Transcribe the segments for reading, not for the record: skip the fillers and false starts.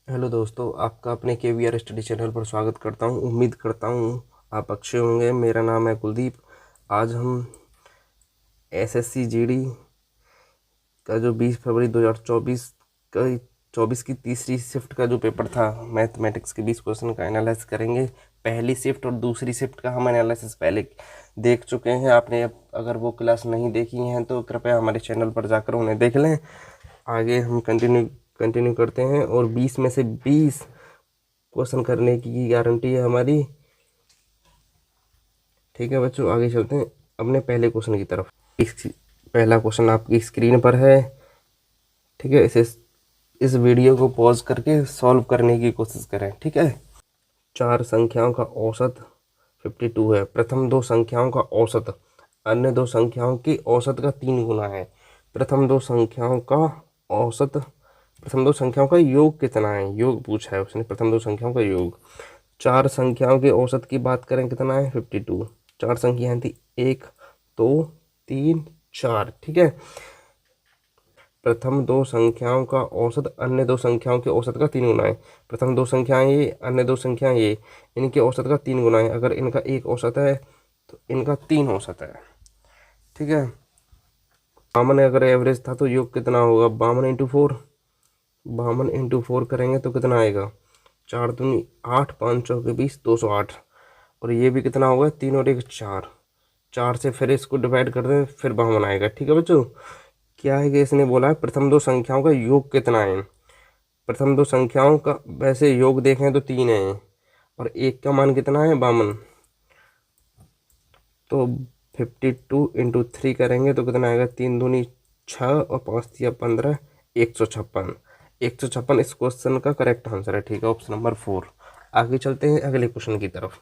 Hello दोस्तों, आपका अपने KVR स्टडी चैनल पर स्वागत करता हूं। उम्मीद करता हूं आप अच्छे होंगे। मेरा नाम है कुलदीप। आज हम SSC GD का जो 20 फरवरी 2024 का 24 की तीसरी शिफ्ट का जो पेपर था, मैथमेटिक्स के 20 क्वेश्चन का एनालिसिस करेंगे। पहली शिफ्ट और दूसरी शिफ्ट का हम एनालिसिस पहले देख चुके हैं। आपने अगर वो क्लास नहीं देखी हैं तो कृपया हमारे चैनल पर जाकर उन्हें देख लें। आगे हम कंटिन्यू करते हैं और 20 में से 20 क्वेश्चन करने की गारंटी है हमारी। ठीक है बच्चों, आगे चलते हैं अपने पहले क्वेश्चन की तरफ। पहला क्वेश्चन आपकी स्क्रीन पर है। ठीक है, इस वीडियो को पॉज करके सॉल्व करने की कोशिश करें। ठीक है। चार संख्याओं का औसत 52 है। प्रथम दो संख्याओं का औसत अन्य दो संख्याओं की औसत का 3 गुना है। प्रथम दो संख्याओं का औसत प्रथम दो संख्याओं का योग कितना है? योग पूछा है उसने, प्रथम दो संख्याओं का योग। चार संख्याओं के औसत की बात करें, कितना है? 52। चार संख्याएं थी, 1 2 3 4। ठीक है। प्रथम दो संख्याओं का औसत अन्य दो संख्याओं के औसत का 3 गुना है। प्रथम दो संख्याएं ये, अन्य दो संख्याएं ये, इनके औसत का 3 गुना है। अगर इनका एक औसत है तो इनका 3 औसत है। ठीक है। बामन अगर एवरेज था तो योग कितना होगा? 52 इंटू 4 करेंगे तो कितना आएगा? 4 दूनी 8, 5 चौके 20, 208। और ये भी कितना होगा? 3 और 1 4। 4 से फिर इसको डिवाइड कर दें, फिर 52 आएगा। ठीक है बच्चों, क्या है कि इसने बोला है प्रथम दो संख्याओं का योग कितना है। प्रथम दो संख्याओं का वैसे योग देखें तो 3 है और एक का मान कितना है? 52। तो 52 इंटू 3 करेंगे तो कितना आएगा? 3 दूनी 6 और 5 दिया 15, 156। 156 इस क्वेश्चन का करेक्ट आंसर है। ठीक है, ऑप्शन नंबर 4। आगे चलते हैं अगले क्वेश्चन की तरफ।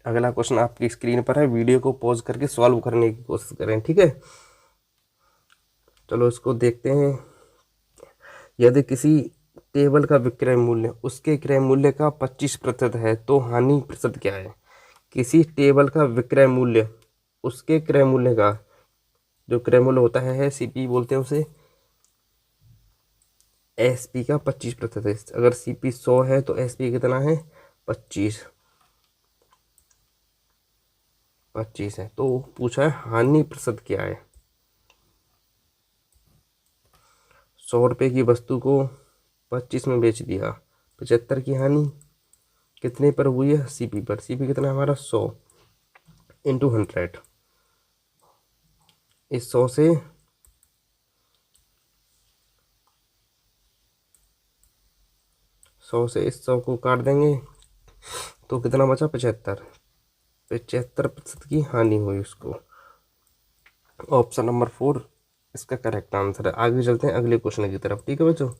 अगला क्वेश्चन आपकी स्क्रीन पर है। वीडियो को पॉज करके सॉल्व करने की कोशिश करें। ठीक है, चलो इसको देखते हैं। यदि किसी टेबल का विक्रय मूल्य उसके क्रय मूल्य का 25% है तो हानि प्रतिशत क्या है? किसी टेबल का विक्रय मूल्य उसके क्रय मूल्य का, जो क्रय मूल्य होता है CP बोलते हैं उसे, SP का 25% है। अगर CP 100 है तो SP कितना है? 25 है। तो पूछा है हानि प्रतिशत क्या है। 100 रुपये की वस्तु को 25 में बेच दिया, 75 की हानि कितने पर हुई है? CP पर। CP कितना है हमारा? 100 इंटू 100। इस 100 से इस 100 को काट देंगे तो कितना बचा? 75। 75% की हानि हुई उसको। ऑप्शन नंबर 4 इसका करेक्ट आंसर है। आगे चलते हैं अगले क्वेश्चन की तरफ। ठीक है बच्चों,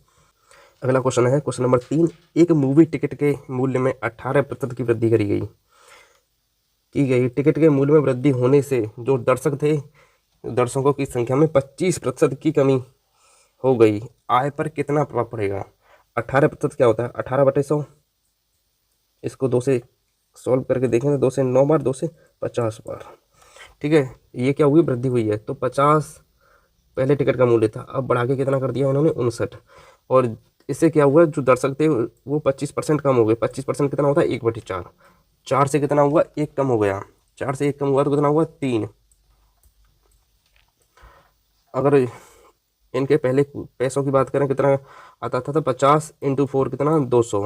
अगला क्वेश्चन है क्वेश्चन नंबर 3। एक मूवी टिकट के मूल्य में 18% की वृद्धि की गई। टिकट के मूल्य में वृद्धि होने से जो दर्शक थे, दर्शकों की संख्या में 25% की कमी हो गई। आय पर कितना प्रभाव पड़ेगा? 18% क्या होता है? 18/100। इसको 2 से सॉल्व करके देखेंगे। 2 से 9 बार, 2 से 50 बार। ठीक है, ये क्या हुई? वृद्धि हुई है। तो 50 पहले टिकट का मूल्य था, अब बढ़ा के कितना कर दिया इन्होंने? 59। और इससे क्या हुआ? जो दर्शक थे वो 25% कम हो गए। 25% कितना होता है? 1/4। 4 से कितना हुआ? 1 कम हो गया। 4 से 1 कम हुआ तो कितना हुआ? 3। अगर इनके पहले पैसों की बात करें, कितना आता था? तो 50 इंटू 4 कितना? 200।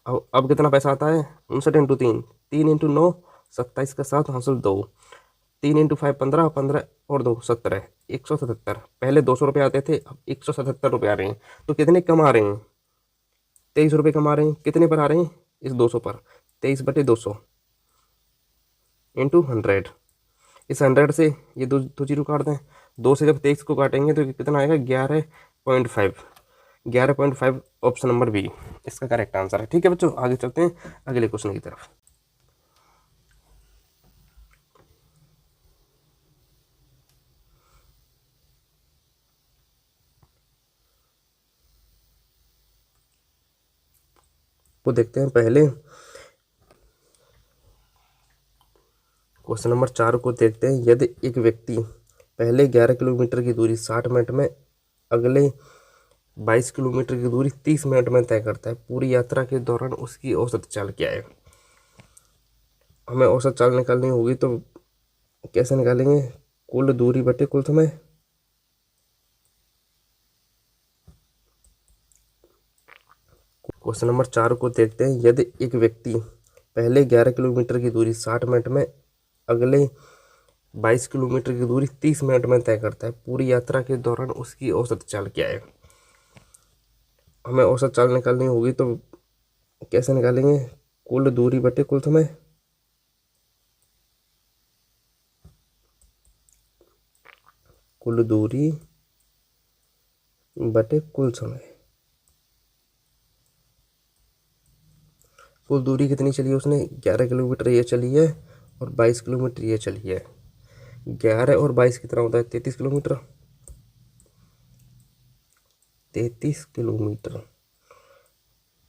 अब कितना पैसा आता है? 59 इंटू 3, 3 इंटू 9, 27 का 7 हासिल 2, 3 इंटू 5 15, 15 और 2 17, 177। पहले 200 रुपये आते थे, अब 177 रुपये आ रहे हैं। तो कितने कम आ रहे हैं? 23 रुपये कम आ रहे हैं। कितने पर आ रहे हैं? इस 200 पर। 23/200 इंटू 100। इस 100 से ये दो जीरो काट दें। 2 से जब 23 को काटेंगे तो कितना आएगा? 11.5। 11.5 ऑप्शन नंबर बी इसका करेक्ट आंसर है। ठीक है बच्चों, आगे चलते हैं अगले क्वेश्चन की तरफ। वो देखते हैं पहले क्वेश्चन नंबर 4 को देखते हैं। यदि एक व्यक्ति पहले 11 किलोमीटर की दूरी 60 मिनट में, अगले 22 किलोमीटर की दूरी 30 मिनट में तय करता है। पूरी यात्रा के दौरान उसकी औसत चाल क्या है। हमें औसत चाल निकालनी होगी तो कैसे निकालेंगे, कुल दूरी बटे कुल समय। क्वेश्चन नंबर 4 को देखते हैं। यदि एक व्यक्ति पहले 11 किलोमीटर की दूरी 60 मिनट में, अगले 22 किलोमीटर की दूरी 30 मिनट में तय करता है, पूरी यात्रा के दौरान उसकी औसत चाल क्या है। हमें औसत चाल निकालनी होगी तो कैसे निकालेंगे, कुल दूरी बटे कुल समय। कुल दूरी बटे कुल समय। कुल दूरी कितनी चली है उसने, 11 किलोमीटर ये चली है और 22 किलोमीटर ये चली है। 11 और 22 कितना होता है, 33 किलोमीटर। 33 किलोमीटर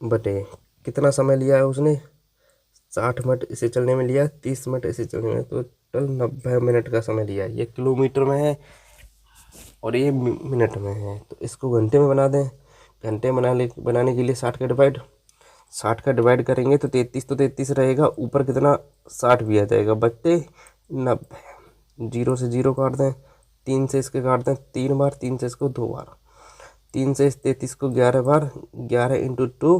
बटे कितना समय लिया है उसने, 60 मिनट इसे चलने में लिया, 30 मिनट इसे चलने में, तो टोटल 90 मिनट का समय लिया है। ये किलोमीटर में है और ये मिनट में है, तो इसको घंटे में बना दें। घंटे बनाने के लिए 60 का डिवाइड करेंगे तो 33 तो 33 रहेगा, ऊपर कितना 60 भी आ जाएगा, बट्टे 90। 0 से 0 काट दें, 3 से इसके काट दें 3 बार, 3 से इसको 2 बार, 3 से इस 33 को 11 बार, 11 इंटू 2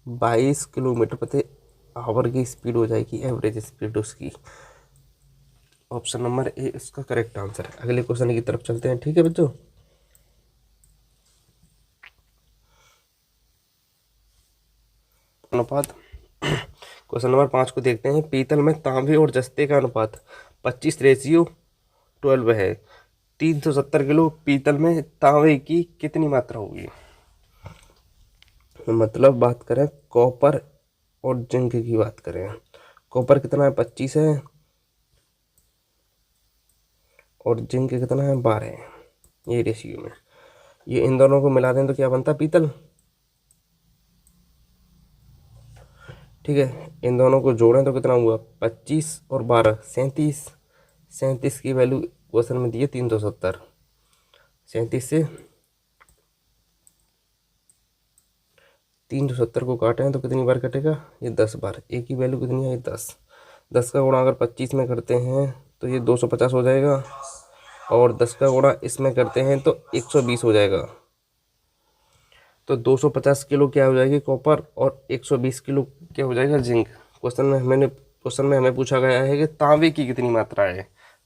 22 किलोमीटर प्रति आवर की स्पीड हो जाएगी, एवरेज स्पीड उसकी। ऑप्शन नंबर ए इसका करेक्ट आंसर है। अगले क्वेश्चन की तरफ चलते हैं, ठीक है बच्चों। अनुपात। क्वेश्चन नंबर 5 को देखते हैं। पीतल में तांबे और जस्ते का अनुपात 25:12 है। 370 किलो पीतल में तांबे की कितनी मात्रा होगी। मतलब बात करें कॉपर और जिंक की बात करें, कॉपर कितना है 25 है और जिंक कितना है 12 है, ये रेशियो में। ये इन दोनों को मिला दें तो क्या बनता है, पीतल। ठीक है, इन दोनों को जोड़ें तो कितना हुआ, 25 और 12 37। 37 की वैल्यू क्वेश्चन में दी है 370। 37 से 370 को काटें तो कितनी बार कटेगा, ये 10 बार। एक की वैल्यू कितनी है, 10। 10 का गुणा अगर 25 में करते हैं तो ये 250 हो जाएगा, और 10 का गुणा इसमें करते हैं तो 120 हो जाएगा। तो 250 किलो क्या हो जाएगी कॉपर और 120 किलो क्या हो जाएगा जिंक। क्वेश्चन में हमें पूछा गया है कि तांबे की कितनी मात्रा है।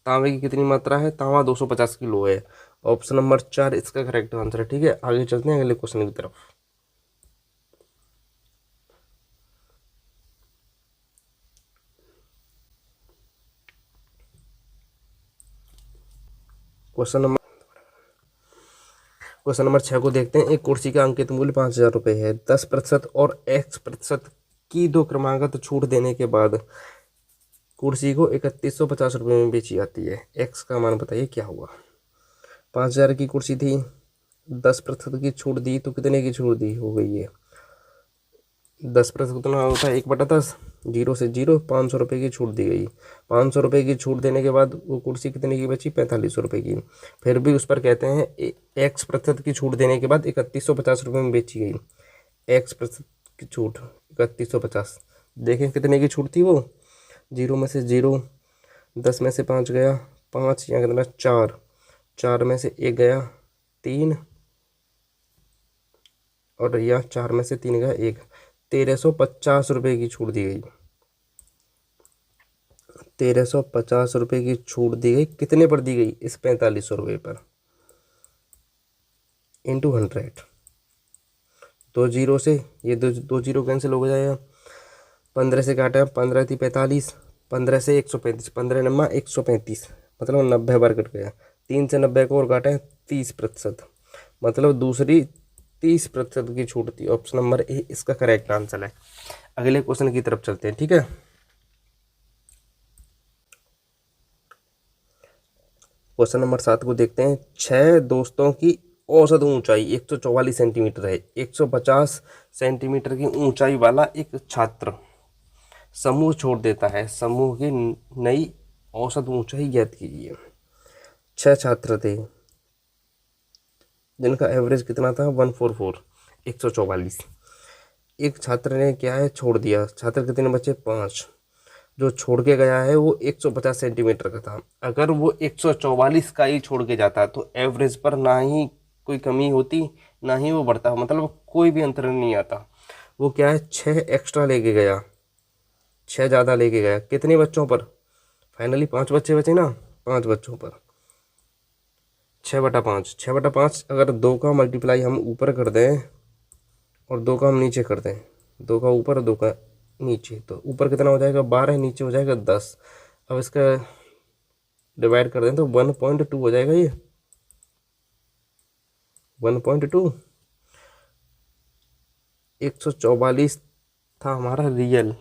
तांबे की कितनी मात्रा है, तांबा 250 किलो है। ऑप्शन नंबर 4 इसका करेक्ट आंसर है। ठीक है, आगे चलते हैं अगले क्वेश्चन की तरफ। क्वेश्चन नंबर 6 को देखते हैं। एक कुर्सी का अंकित मूल्य 5,000 रुपये है। 10% और x% की दो क्रमागत छूट देने के बाद कुर्सी को 3150 रुपये में बेची जाती है। x का मान बताइए क्या हुआ। 5,000 की कुर्सी थी, 10% की छूट दी तो कितने की छूट दी हो गई है, 10% कितना होता है 1/10। 0 से 0, 500 रुपये की छूट दी गई। 500 रुपये की छूट देने के बाद वो कुर्सी कितने की बची, 4500 रुपये की। फिर भी उस पर कहते हैं x% की छूट देने के बाद 3150 रुपये में बेची गई। x% की छूट 3150, देखें कितने की छूट थी वो। 0 में से 0, 10 में से 5 गया 5, यहाँ कितना 4, 4 में से 1 गया 3, और यहाँ 4 में से 3 गया 1। 1350 रुपये की छूट दी गई। 1350 रुपये की छूट दी गई, कितने पर दी गई, इस 4500 रुपये पर, इंटू 100। 2 जीरो से ये दो जीरो कैंसिल हो जाएगा। 15 से काटा, 15 थी 45, 15 से 135, 15 नम्मा 135, मतलब 90 बार कट गया। 3 से 90 को और काटें 30%, मतलब दूसरी 30% की छूट थी। ऑप्शन नंबर ए इसका करेक्ट आंसर है। अगले क्वेश्चन की तरफ चलते हैं, ठीक है। क्वेश्चन नंबर 7 को देखते हैं। 6 दोस्तों की औसत ऊंचाई 144 सेंटीमीटर है। 150 सेंटीमीटर की ऊंचाई वाला एक छात्र समूह छोड़ देता है। समूह की नई औसत ऊंचाई ज्ञात कीजिए। 6 छात्र थे जिनका एवरेज कितना था 144, 144। एक छात्र ने क्या है छोड़ दिया, छात्र कितने बचे 5, जो छोड़ के गया है वो 150 सेंटीमीटर का था। अगर वो 144 का ही छोड़ के जाता तो एवरेज पर ना ही कोई कमी होती ना ही वो बढ़ता, मतलब कोई भी अंतर नहीं आता। वो क्या है 6 एक्स्ट्रा लेके गया, 6 ज़्यादा लेके गया, कितने बच्चों पर, फाइनली 5 बच्चे बचे ना, 5 बच्चों पर 6/5, 6/5। अगर 2 का मल्टीप्लाई हम ऊपर कर दें और 2 का हम नीचे कर दें, 2 का ऊपर और 2 का नीचे, तो ऊपर कितना हो जाएगा 12, नीचे हो जाएगा 10। अब इसका डिवाइड कर दें तो 1.2 हो जाएगा, ये 1.2। 144 था हमारा रियल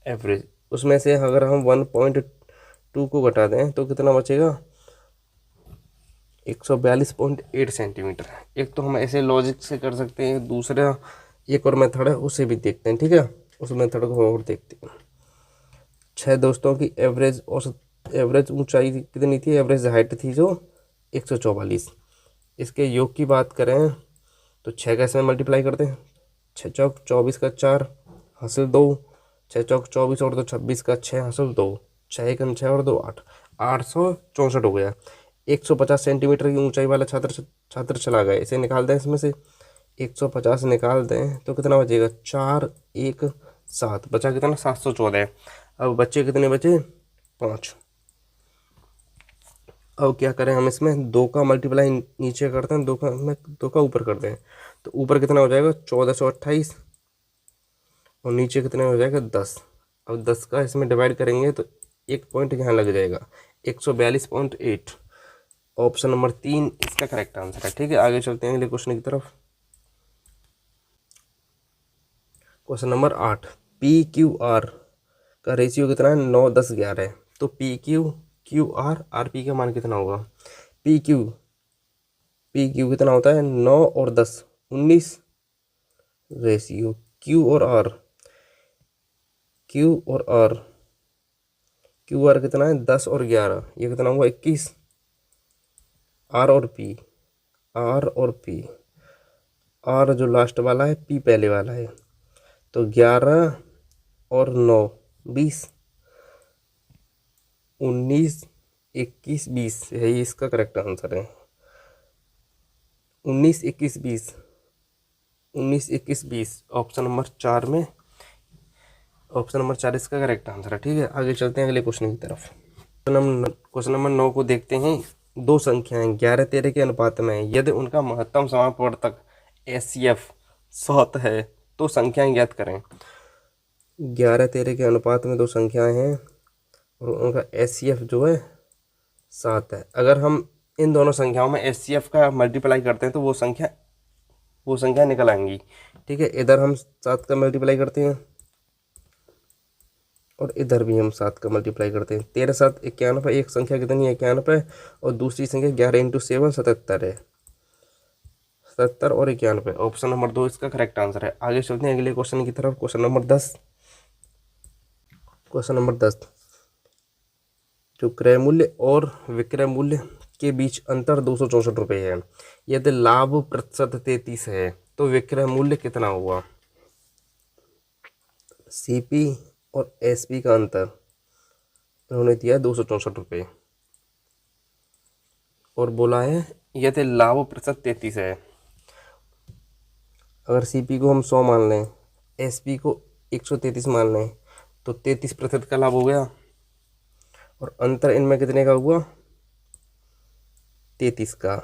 एवरेज, उसमें से अगर हम 1.2 को घटा दें तो कितना बचेगा 142.8 सेंटीमीटर। एक तो हम ऐसे लॉजिक से कर सकते हैं, दूसरा एक और मेथड है उसे भी देखते हैं, ठीक है, उस मेथड को और देखते हैं। 6 दोस्तों की एवरेज औसत एवरेज ऊंचाई कितनी थी, एवरेज हाइट थी जो 144। इसके योग की बात करें तो 6 का इसमें मल्टीप्लाई करते हैं, 6 चौक 24 का 4 हासिल 2, 6 चौक 24 और 2 26 का 6 हासिल 2, 6 एकम 6 और 2 8, 864 हो गया। 150 सेंटीमीटर की ऊंचाई वाला छात्र चला गया, इसे निकाल दें, इसमें से 150 निकाल दें तो कितना बचेगा 4 1 7, बचा कितना 714। अब बच्चे कितने बचे 5। अब क्या करें हम, इसमें 2 का मल्टीप्लाई नीचे करते हैं, 2 का ऊपर करते हैं, तो ऊपर कितना हो जाएगा 1428 और नीचे कितना हो जाएगा 10। अब 10 का इसमें डिवाइड करेंगे तो एक पॉइंट यहाँ लग जाएगा 142.8। ऑप्शन नंबर 3 इसका करेक्ट आंसर है। ठीक है, आगे चलते हैं अगले क्वेश्चन की तरफ। क्वेश्चन नंबर 8, PQR का रेशियो कितना है 9 10 11 है। तो PQR RP का मान कितना होगा, PQ कितना होता है 9 और 10 19, रेशियो Q और R QR कितना है 10 और 11, ये कितना हुआ 21। R और P, R जो लास्ट वाला है, P पहले वाला है, तो 11 और 9 20, 19 21 20, यही इसका करेक्ट आंसर है। 19 21 20, 19 21 20, ऑप्शन नंबर 4 में, ऑप्शन नंबर 4 इसका करेक्ट आंसर है। ठीक है, आगे चलते हैं अगले क्वेश्चन की तरफ। क्वेश्चन नंबर 9 को देखते हैं। दो संख्याएं 11 13 के अनुपात में हैं, यदि उनका महत्तम समापवर्तक HCF 7 है तो संख्याएं ज्ञात करें। 11 13 के अनुपात में दो संख्याएं हैं और उनका HCF जो है 7 है। अगर हम इन दोनों संख्याओं में HCF का मल्टीप्लाई करते हैं तो वो संख्या निकल आएंगी। ठीक है, इधर हम 7 का मल्टीप्लाई करते हैं और इधर भी हम 7 का मल्टीप्लाई करते हैं। 13 7 91, एक संख्या कितनी है 91 और दूसरी संख्या 11 × 7 77 है। 77 और 91, ऑप्शन नंबर 2 इसका करेक्ट आंसर है। आगे चलते हैं अगले क्वेश्चन की तरफ। क्वेश्चन नंबर 10, जो क्रय मूल्य और विक्रय मूल्य के बीच अंतर 264 रुपये है। यदि लाभ प्रतिशत 33 है तो विक्रय मूल्य कितना हुआ। CP और SP का अंतर उन्होंने दिया 264 रुपये और बोला है यदि लाभ प्रतिशत 33 है। अगर CP को हम 100 मान लें, SP को 133 मान लें तो 33% का लाभ हो गया और अंतर इनमें कितने का हुआ 33 का।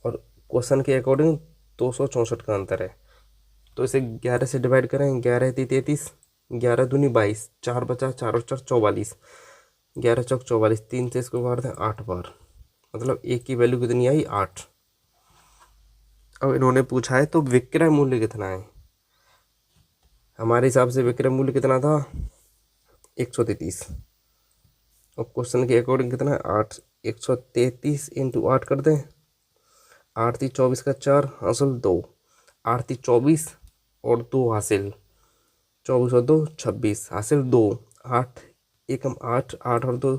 और क्वेश्चन के अकॉर्डिंग 264 का अंतर है, तो इसे 11 से डिवाइड करें, 11 × 33, 11 दूनी 22, 4 बचा, 4 और 4 44, 11 चौक 44, 3 से इसको काट दें 8 बार, मतलब एक की वैल्यू कितनी आई 8। अब इन्होंने पूछा है तो विक्रय मूल्य कितना है। हमारे हिसाब से विक्रय मूल्य कितना था 133 और क्वेश्चन के अकॉर्डिंग कितना है 8। 133 × 8 कर दें, 8 × 24 का 4 हासिल 2, 8 × 24 और 2 हासिल 24 और 2 26 हासिल 2, 8 एकम 8, 8 और 2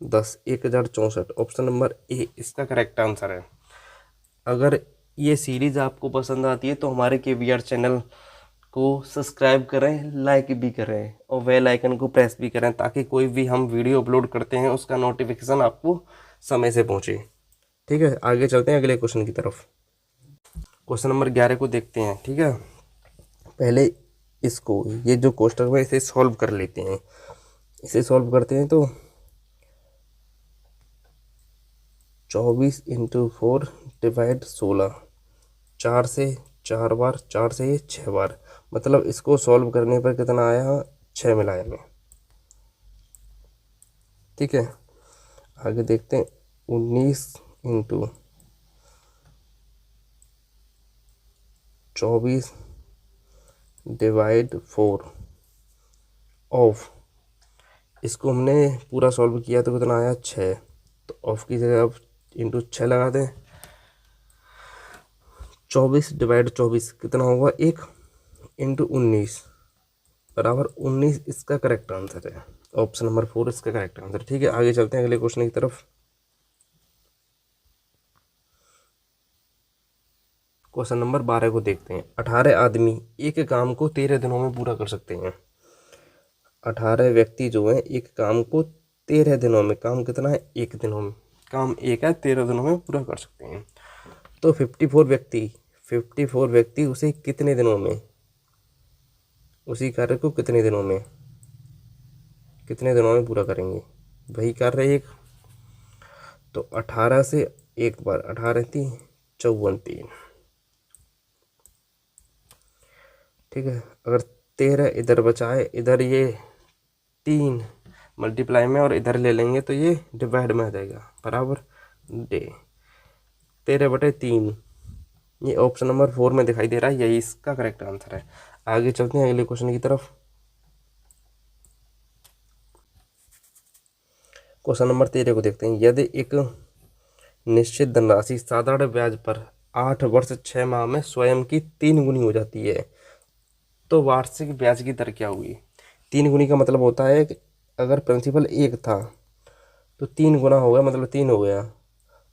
10, 1064। ऑप्शन नंबर ए इसका करेक्ट आंसर है। अगर ये सीरीज़ आपको पसंद आती है तो हमारे KVR चैनल को सब्सक्राइब करें, लाइक भी करें और बेल आइकन को प्रेस भी करें, ताकि कोई भी हम वीडियो अपलोड करते हैं उसका नोटिफिकेशन आपको समय से पहुंचे। ठीक है, आगे चलते हैं अगले क्वेश्चन की तरफ। क्वेश्चन नंबर 11 को देखते हैं। ठीक है, पहले इसको, ये जो क्वेश्चन है इसे सॉल्व कर लेते हैं। इसे सॉल्व करते हैं तो 24 × 4 डिवाइड 16, 4 से 4 बार, 4 से ये 6 बार, मतलब इसको सॉल्व करने पर कितना आया, 6 मिला हमें। ठीक है, आगे देखते हैं। 19 × 24 डिवाइड 4 ऑफ, इसको हमने पूरा सॉल्व किया तो कितना आया, 6। तो ऑफ की जगह अब इंटू 6 लगा दें। 24 डिवाइड 24 कितना होगा, 1 × 19 बराबर 19, इसका करेक्ट आंसर है। ऑप्शन नंबर 4 इसका करेक्ट आंसर। ठीक है, आगे चलते हैं अगले क्वेश्चन की तरफ। क्वेश्चन नंबर 12 को देखते हैं। 18 आदमी एक काम को 13 दिनों में पूरा कर सकते हैं। 18 व्यक्ति जो हैं एक काम को 13 दिनों में, काम कितना है, 1 दिनों में, काम एक है, 13 दिनों में पूरा कर सकते हैं। तो 54 व्यक्ति उसे कितने दिनों में, उसी कार्य को कितने दिनों में पूरा करेंगे, वही कार्य एक। तो 18 से एक बार, 18 3 54 3। ठीक है, अगर 13 इधर बचाए, इधर ये 3 मल्टीप्लाई में और इधर ले लेंगे तो ये डिवाइड में आ जाएगा, बराबर डे 13/3। ये ऑप्शन नंबर 4 में दिखाई दे रहा है, यही इसका करेक्ट आंसर है। आगे चलते हैं अगले क्वेश्चन की तरफ। क्वेश्चन नंबर 13 को देखते हैं। यदि एक निश्चित धनराशि साधारण ब्याज पर 8 वर्ष 6 माह में स्वयं की 3 गुनी हो जाती है, तो वार्षिक ब्याज की दर क्या हुई। 3 गुनी का मतलब होता है कि अगर प्रिंसिपल 1 था तो 3 गुना हो गया, मतलब 3 हो गया,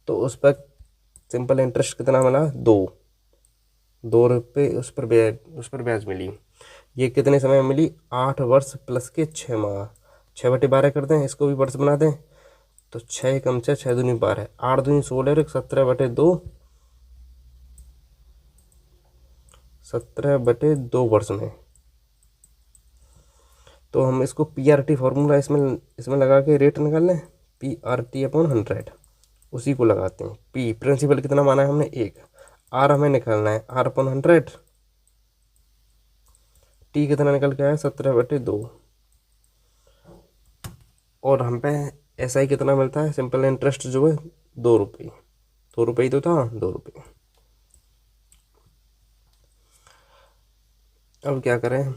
तो उस पर सिंपल इंटरेस्ट कितना मिला, 2 रुपये उस पर ब्याज मिली। ये कितने समय में मिली, 8 वर्ष प्लस के 6 माह। 6/12 कर दें, इसको भी वर्ष बना दें, तो 6 कम 6, 6 दूनी 12, 8 दूनी 16, 17/2 वर्ष में। तो हम इसको PRT फार्मूला इसमें लगा के रेट निकाल लें, PRT/100, उसी को लगाते हैं। P प्रिंसिपल कितना माना है हमने, 1, R हमें निकालना है, R/100, T कितना निकल के आया, 17/2, और हम पे SI कितना मिलता है, सिंपल इंटरेस्ट जो है 2 रुपये, 2 रुपये तो था, 2 रुपये। अब क्या करें,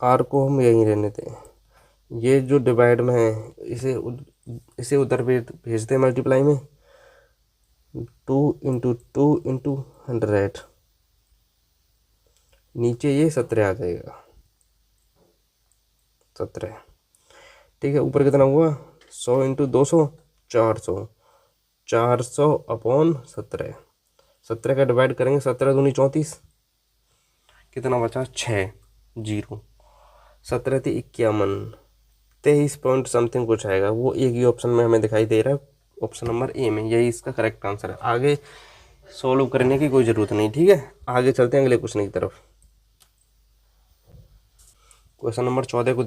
R को हम यहीं रहने दें, ये जो डिवाइड में है इसे उधर भेज दें मल्टीप्लाई में, 2 × 2 × 100, नीचे ये 17 आ जाएगा, 17। ठीक है, ऊपर कितना हुआ, 100 × 200, 400, 400/17, 17 का डिवाइड करेंगे, 17 दूनी 34, कितना बचा, 6 0, 17 × 51, 23 पॉइंट समथिंग कुछ आएगा, वो एक ही ऑप्शन में हमें दिखाई दे रहा है, ऑप्शन नंबर ए में, यही इसका करेक्ट आंसर है। आगे सॉल्व करने की कोई ज़रूरत नहीं। ठीक है, आगे चलते हैं अगले क्वेश्चन की तरफ। क्वेश्चन नंबर 14 को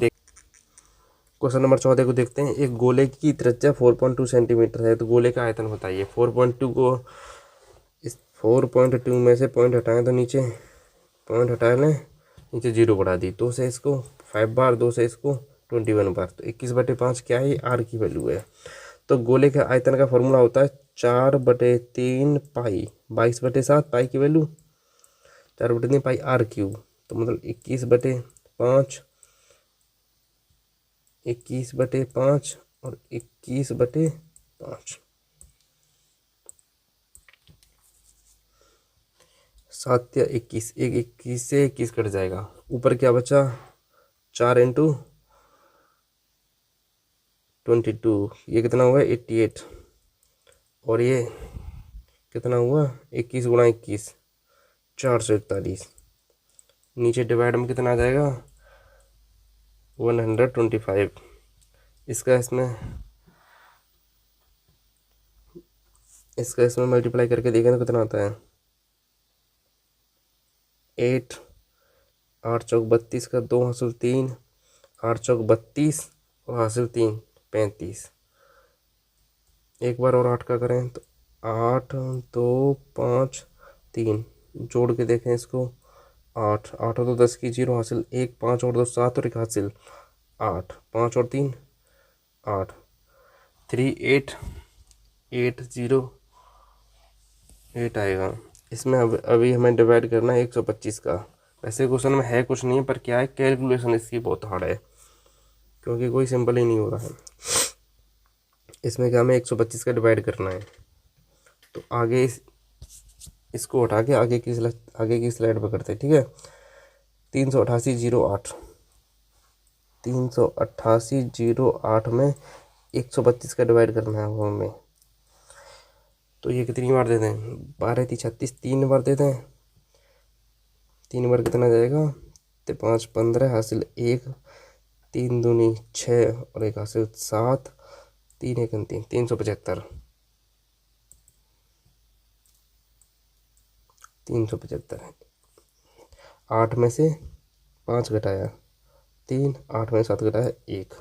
देखते हैं। एक गोले की त्रिज्या 4.2 सेंटीमीटर है, तो गोले का आयतन बताइए। 4.2 को, इस 4.2 में से पॉइंट हटाएं तो नीचे पॉइंट हटा लें, नीचे 0 बढ़ा दी, 2 से इसको 5 बार, 2 से इसको 21 बार, तो 21/5 क्या है, R की वैल्यू है। तो गोले के आयतन का फॉर्मूला होता है 4/3 पाई, 22/7 पाई की वैल्यू, 4/3 पाई R3, तो मतलब 21/5 और 21/5, 7 या 21, 21 से 21 कट जाएगा, ऊपर क्या बचा, 4 × 22, ये कितना हुआ 88, और ये कितना हुआ 21 गुणा 21, 441। नीचे डिवाइड में कितना आ जाएगा 125। इसका इसमें मल्टीप्लाई करके देखें तो कितना आता है 8, 8 चौक 32 का 2 हासिल 3, 8 चौक 32 और हासिल 3 35। एक बार और 8 का करें तो 8 2 5 3, जोड़ के देखें इसको 8 8 और 2 10 की 0 हासिल 1, 5 और 2 7 और 1 हासिल 8, 5 और 3 8, 3 8 8 0 8 आएगा। इसमें अभी हमें डिवाइड करना है 125 का। वैसे क्वेश्चन में है कुछ नहीं, पर क्या है कैलकुलेशन इसकी बहुत हार्ड है, क्योंकि कोई सिंपल ही नहीं हो रहा है। इसमें क्या हमें 125 का डिवाइड करना है। तो आगे इसको उठा के आगे की स्लाइड पर करते हैं, ठीक है। 388 08 में 125 का डिवाइड करना है वो हमें। तो ये कितनी बार दे दें 12 3 36, 3 बार दे दें। 3 बार कितना जाएगा तो 5 15 हासिल 1, 3 दूनी 6 और 1 हासिल 7, 3 1 3 375। 375 है। 8 में से 5 घटाया 3, 8 में 7 घटाया 1,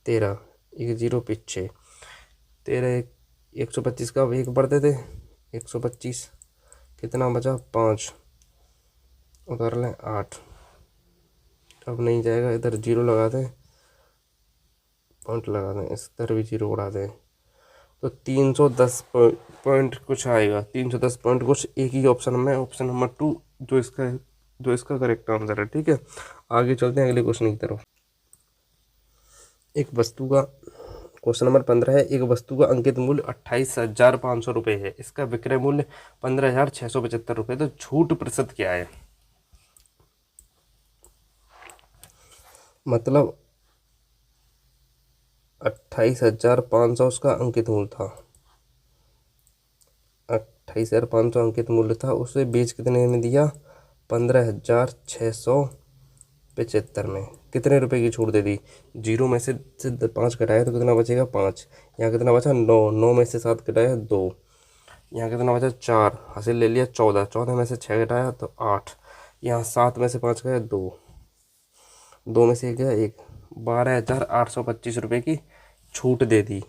13, 1 0 पीछे 13, 125 का 1 बार दे दे 125, कितना बचा 5, उधर लें 8, अब नहीं जाएगा, इधर 0 लगा दें, पॉइंट लगा दें, इस तरह भी 0 उड़ा दें, तो 310 पॉइंट कुछ आएगा। 310 पॉइंट कुछ एक ही ऑप्शन में, ऑप्शन नंबर 2 जो इसका करेक्ट आंसर है, ठीक है। आगे चलते हैं अगले क्वेश्चन की तरफ। एक वस्तु का क्वेश्चन नंबर 15 है। एक वस्तु का अंकित मूल्य 28,500 रुपये है, इसका विक्रय मूल्य 15,675 रुपये, तो छूट प्रतिशत क्या है। मतलब 28,500 उसका अंकित मूल्य था, 28,500 अंकित मूल्य था, उसे बेच कितने में दिया 15,675 में। कितने रुपए की छूट दे दी, 0 में से 5 घटाया तो कितना बचेगा 5, यहाँ कितना बचा 9, 9 में से 7 घटाया 2, यहाँ कितना बचा 4, हासिल ले लिया 14, 14 में से 6 घटाया तो 8, यहाँ 7 में से 5 गया 2, 2 में से 1 गया 1, 12,825 रुपये की छूट दे दी।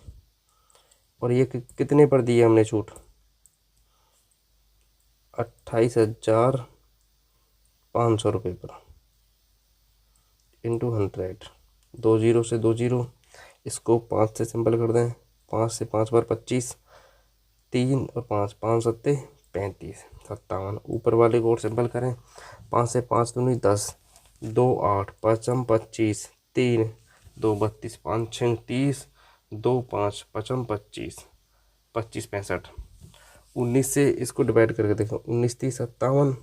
और ये कितने पर दी है हमने छूट 28,500 रुपये पर, इंटू 100, 2 0 से 2 0, इसको 5 से सिंपल कर दें, 5 से 5 बार 25, 3 और 5, 5 सत्ते 35, 57। ऊपर वाले को और सिंपल करें, 5 से 5 दूनी 10, 2 8, 5 25, 3 2 32, 5 6 30, 2 5 5 25, 25 65। 19 से इसको डिवाइड करके देखो, 19 30 57,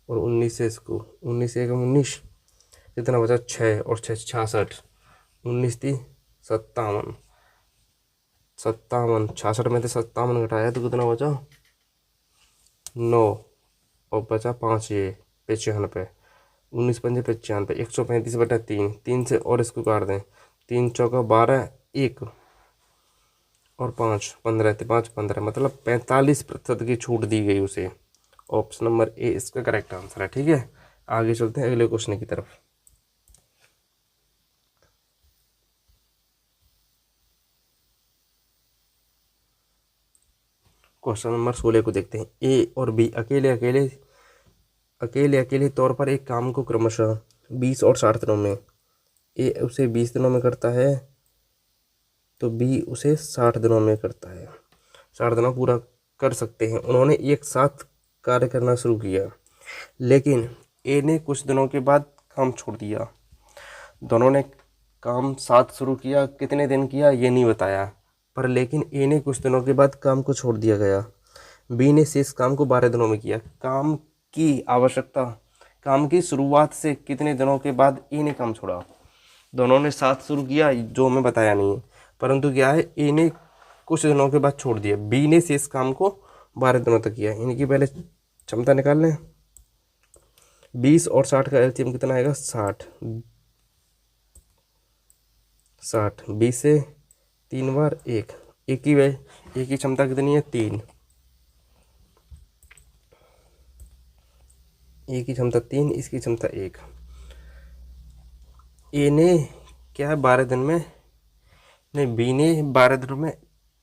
और 19 से इसको 19 से 19, कितना बचा 6 और 6 66, 19 30 57, 66 में से 57 घटाया तो कितना बचा 9, और बचा 5 ये 95, 19 पंजे 95, 135/3, 3 से और इसको काट दें, 3 चौका 12, 1 और 5 15, 5 15, मतलब 45% की छूट दी गई उसे। ऑप्शन नंबर ए इसका करेक्ट आंसर है, ठीक है। आगे चलते हैं अगले क्वेश्चन की तरफ। क्वेश्चन नंबर 16 को देखते हैं। ए और बी अकेले अकेले तौर पर एक काम को क्रमशः 20 और 60 दिनों में, ए उसे 20 दिनों में करता है तो बी उसे 60 दिनों में करता है, 60 दिनों पूरा कर सकते हैं। उन्होंने एक साथ कार्य करना शुरू किया, लेकिन ए ने कुछ दिनों के बाद काम छोड़ दिया। दोनों ने काम साथ शुरू किया, कितने दिन किया ये नहीं बताया, पर लेकिन ए ने कुछ दिनों के बाद काम को छोड़ दिया गया। बी ने शेष काम को 12 दिनों में किया। काम की शुरुआत से कितने दिनों के बाद ए ने काम छोड़ा। दोनों ने साथ शुरू किया जो हमें बताया नहीं है, परंतु क्या है, ए ने कुछ दिनों के बाद छोड़ दिया, बी ने शेष काम को 12 दिनों तक किया। इनकी पहले क्षमता निकाल लें। 20 और 60 का एलसीएम कितना आएगा, 60। 20 से 3 बार एक, एक की क्षमता कितनी है, 3। एक की क्षमता 3, इसकी क्षमता 1। ए ने क्या है 12 दिन में, नहीं बी ने 12 दिनों में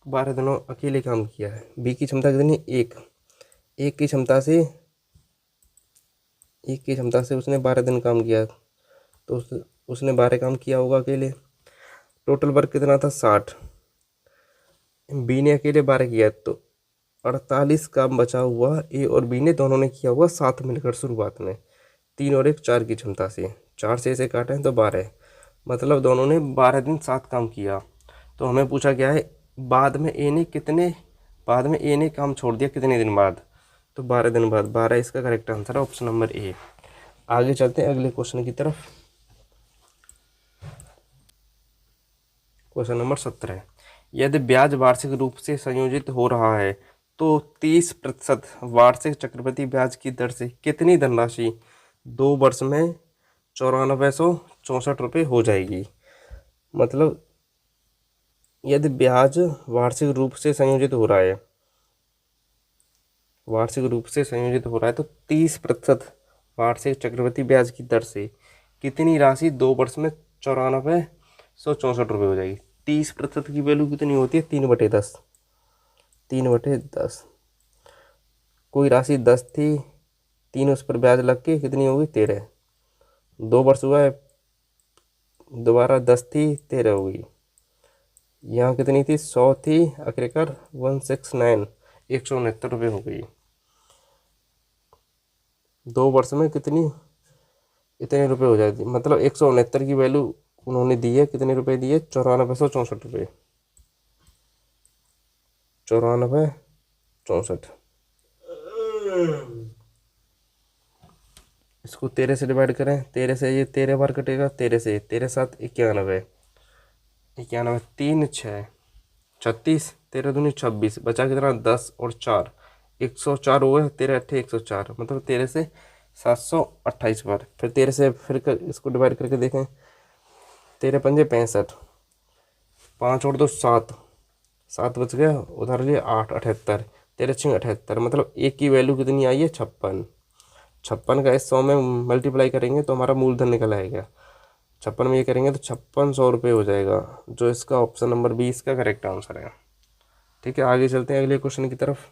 12 दिनों अकेले काम किया है। बी की क्षमता कितनी, 1। एक की क्षमता से उसने 12 दिन काम किया, तो उसने 12 काम किया होगा अकेले। टोटल वर्क कितना था, 60। बी ने अकेले 12 किया, तो 48 काम बचा हुआ ए और बी ने दोनों ने किया हुआ साथ मिलकर शुरुआत में। 3 और 1 4 की क्षमता से, 4 से इसे काटें तो 12, मतलब दोनों ने 12 दिन साथ काम किया। तो हमें पूछा गया है बाद में ए ने काम छोड़ दिया कितने दिन बाद, तो 12 दिन बाद। 12 इसका करेक्ट आंसर है, ऑप्शन नंबर ए। आगे चलते हैं अगले क्वेश्चन की तरफ। क्वेश्चन नंबर 17, यदि ब्याज वार्षिक रूप से संयोजित हो रहा है तो 30% वार्षिक चक्रवृद्धि ब्याज की दर से कितनी धनराशि 2 वर्ष में 9464 रुपये हो जाएगी। मतलब यदि ब्याज वार्षिक रूप से संयोजित हो रहा है, तो 30% वार्षिक चक्रवृद्धि ब्याज की दर से कितनी राशि 2 वर्ष में 9464 रुपये हो जाएगी। 30% की वैल्यू कितनी होती है, 3/10। 3/10, कोई राशि 10 थी, 3 उस पर ब्याज लग के कितनी होगी, 13। 2 वर्ष हुआ है, दोबारा 10 थी, 13 हो गई। यहाँ कितनी थी, 100 थी, आखिरकार 169, 169 रुपये हो गई। 2 वर्ष में इतने रुपये हो जाती, मतलब 169 की वैल्यू उन्होंने दी है, कितने रुपए दिए, 9464 रुपये। 9464, इसको 13 से डिवाइड करें, 13 से ये 13 बार कटेगा, 13 से 13 7 91, 3 6 36, 13 दूनी 26, बचा कितना 10 और 4, 104 हो गए। 13 8 104, मतलब 13 से 728 बार। फिर 13 से इसको डिवाइड करके देखें, 13 पंजे 65, 5 और 2 7, 7 बच गया, उधर लिए 8 78, 13 6 78, मतलब एक की वैल्यू कितनी आई है, 56। 56 का इस 100 में मल्टीप्लाई करेंगे तो हमारा मूलधन निकल आएगा। 56 में ये करेंगे तो 5600 रुपये हो जाएगा, जो इसका ऑप्शन नंबर 20 का करेक्ट आंसर है। ठीक है, आगे चलते हैं अगले क्वेश्चन की तरफ।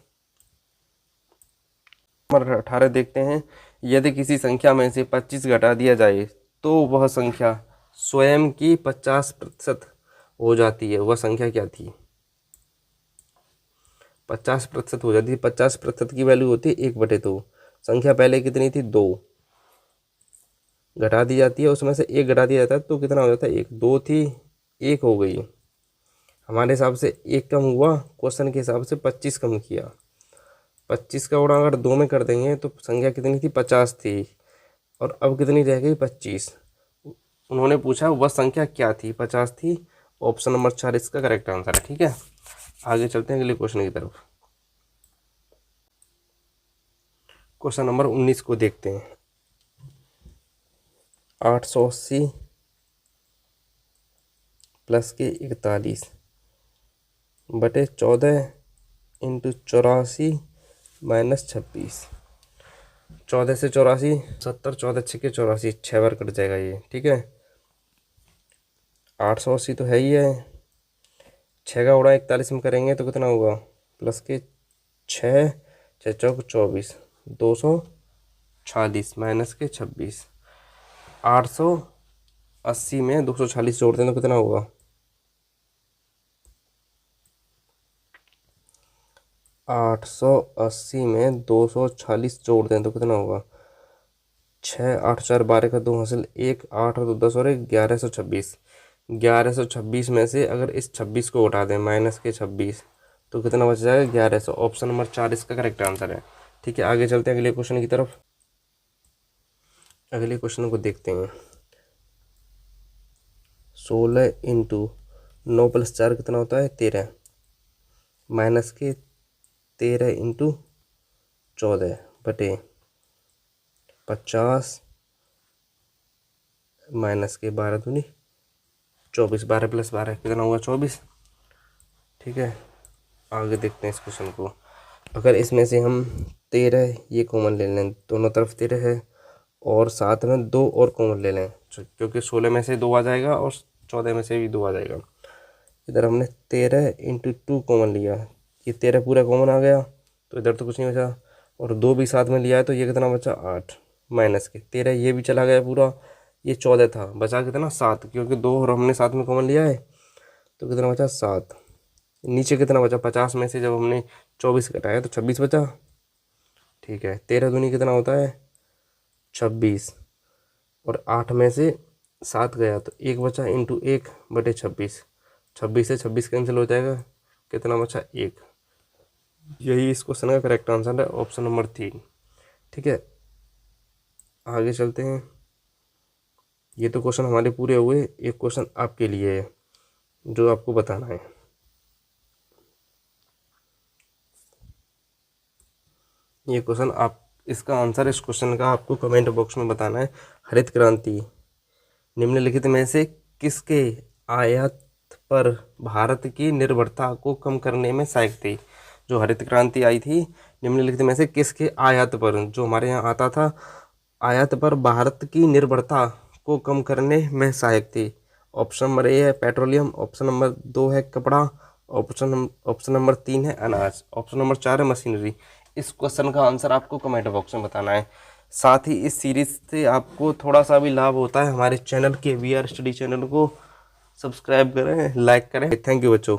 नंबर 18 देखते हैं, यदि किसी संख्या में से 25 घटा दिया जाए तो वह संख्या स्वयं की 50% हो जाती है, वह संख्या क्या थी। 50% हो जाती है, 50% की वैल्यू होती है 1/2। संख्या पहले कितनी थी, 2, घटा दी जाती है, उसमें से 1 घटा दिया जाता है तो कितना हो जाता है, 1। 2 थी, 1 हो गई। हमारे हिसाब से 1 कम हुआ, क्वेश्चन के हिसाब से 25 कम किया। 25 का गुणा अगर 2 में कर देंगे तो संख्या कितनी थी, 50 थी, और अब कितनी रह गई, 25। उन्होंने पूछा वह संख्या क्या थी, 50 थी। ऑप्शन नंबर 4 इसका करेक्ट आंसर है। ठीक है, आगे चलते हैं अगले क्वेश्चन की तरफ। क्वेश्चन नंबर 19 को देखते हैं। 880 प्लस के 41 बटे 14 इंटू 84 माइनस 26। 14 से 84 70, 14 6 के 84, 6 बार कट जाएगा ये। ठीक है, 880 तो है ही है, 6 का गुणा 41 में करेंगे तो कितना होगा, प्लस के 6 6 चौक 24, 246 माइनस के 26। 880 में 246 जोड़ दें तो कितना होगा, 880 में 246 जोड़ दें तो कितना होगा, 6 8 4 12 का 2 हासिल 1, 8 और 2 10 और 1 1126। 1126 में से अगर इस 26 को उठा दें, माइनस के 26, तो कितना बच जाएगा, 1100। ऑप्शन नंबर 4 इसका करेक्ट आंसर है। ठीक है, आगे चलते हैं अगले क्वेश्चन की तरफ। अगले क्वेश्चन को देखते हैं। 16 इंटू 9 + 4 कितना होता है 13, माइनस के 13 इंटू 14 बटे 50 माइनस के 12 दूनी 24, 12 + 12 कितना हुआ 24। ठीक है, आगे देखते हैं इस क्वेश्चन को। अगर इसमें से हम 13 ये कॉमन ले लें, दोनों तरफ 13 है, और साथ में 2 और कॉमन ले लें, क्योंकि 16 में से 2 आ जाएगा और 14 में से भी 2 आ जाएगा। इधर हमने 13 × 2 कॉमन लिया, ये 13 पूरा कॉमन आ गया, तो इधर तो कुछ नहीं बचा, और 2 भी साथ में लिया है, तो ये कितना बचा 8, माइनस के 13 ये भी चला गया पूरा, ये 14 था, बचा कितना 7, क्योंकि 2 और हमने साथ में कॉमन लिया है, तो कितना बचा 7। नीचे कितना बचा 50 में से जब हमने 24 घटाया तो 26 बचा। ठीक है, 13 दूनी कितना होता है 26, और 8 में से 7 गया तो 1 बचा, इंटू 1 बटे 26, 26 से 26 कैंसिल हो जाएगा, कितना बचा 1। यही इस क्वेश्चन का करेक्ट आंसर है, ऑप्शन नंबर 3। ठीक है, आगे चलते हैं। ये तो क्वेश्चन हमारे पूरे हुए, एक क्वेश्चन आपके लिए है जो आपको बताना है। ये क्वेश्चन आप, इसका आंसर इस क्वेश्चन का आपको कमेंट बॉक्स में बताना है। हरित क्रांति निम्नलिखित में से किसके आयात पर भारत की निर्भरता को कम करने में सहायक थी। जो हरित क्रांति आई थी, निम्नलिखित में से किसके आयात पर, जो हमारे यहाँ आता था, आयात पर भारत की निर्भरता को कम करने में सहायक थी। ऑप्शन नंबर ए है पेट्रोलियम, ऑप्शन नंबर 2 है कपड़ा, ऑप्शन नंबर 3 है अनाज, ऑप्शन नंबर 4 है मशीनरी। इस क्वेश्चन का आंसर आपको कमेंट बॉक्स में बताना है। साथ ही इस सीरीज से आपको थोड़ा सा भी लाभ होता है, हमारे चैनल के VR स्टडी चैनल को सब्सक्राइब करें, लाइक करें। थैंक यू बच्चों।